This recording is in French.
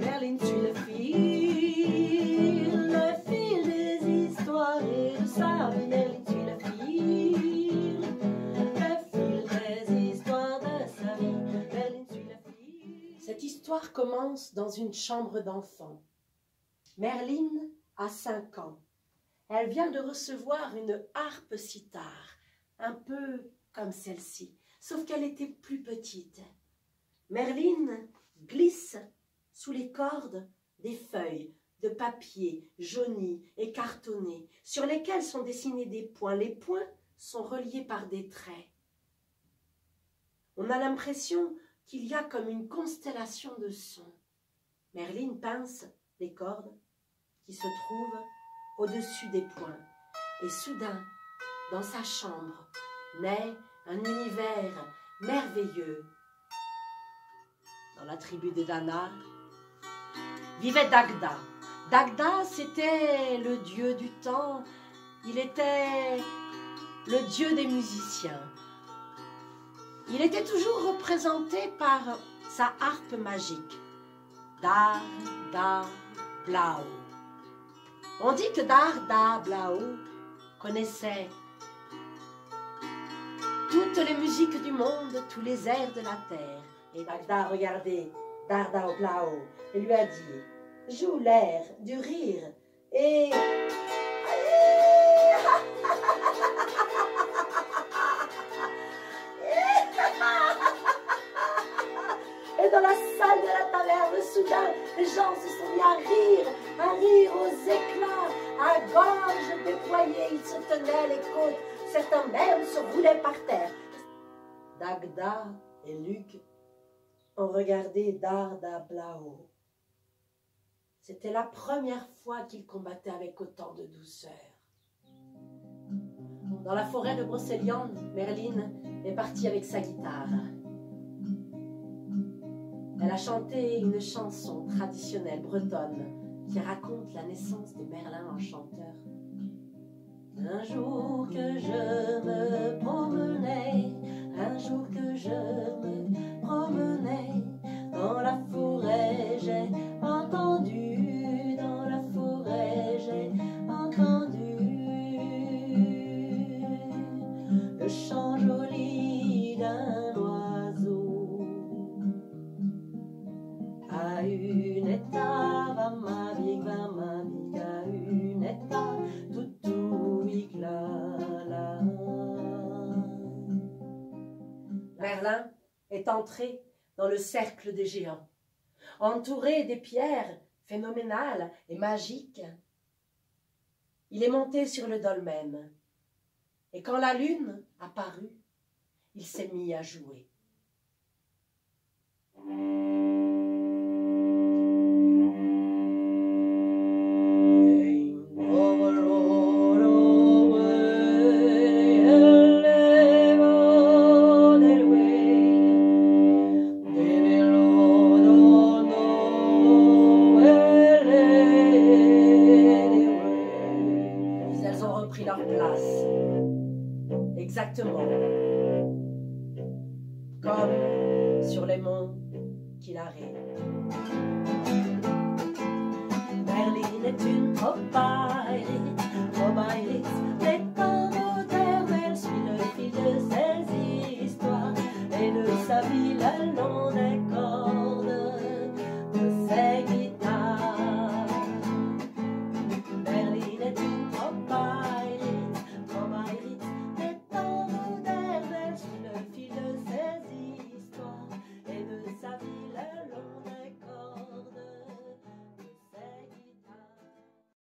Merline suit le fil des histoires et de sa vie. Merline suit le fil des histoires de sa vie. Merline suit le fil. Cette histoire commence dans une chambre d'enfant. Merline a 5 ans. Elle vient de recevoir une harpe sitar, un peu comme celle-ci, sauf qu'elle était plus petite. Merline glisse sous les cordes des feuilles de papier jaunies et cartonnées, sur lesquelles sont dessinés des points. Les points sont reliés par des traits. On a l'impression qu'il y a comme une constellation de sons. Merline pince les cordes qui se trouvent au-dessus des points. Et soudain, dans sa chambre, naît un univers merveilleux. Dans la tribu des Dana, vivait Dagda. Dagda, c'était le dieu du temps. Il était le dieu des musiciens. Il était toujours représenté par sa harpe magique. Dar, da, blau. On dit que Dar, da, blau connaissait toutes les musiques du monde, tous les airs de la terre. Et Dagda regardait Dar, da, blau et lui a dit: joue l'air du rire et... Et dans la salle de la taverne, soudain, les gens se sont mis à rire aux éclats, à gorge déployée. Ils se tenaient les côtes, certains même se roulaient par terre. Dagda et Luc ont regardé Dar, da, blau. C'était la première fois qu'ils combattaient avec autant de douceur. Dans la forêt de Brocéliande, Merline est partie avec sa guitare. Elle a chanté une chanson traditionnelle bretonne qui raconte la naissance de Merlin l'Enchanteur. Un jour que je me promenais, un jour que je me promenais, dans la forêt j'ai entendu, dans la forêt j'ai entendu le chant joli d'un oiseau. À une étape, va ma vie, à une étape, tout là. Merlin est entré dans le cercle des géants, entouré des pierres phénoménales et magiques. Il est monté sur le dolmen, et quand la lune apparut, il s'est mis à jouer. Leur place, exactement comme sur les monts qu'il arrive. Merline est une Obaïlis, les temps modernes, elle suit le fil de ses histoires et de sa vie le long des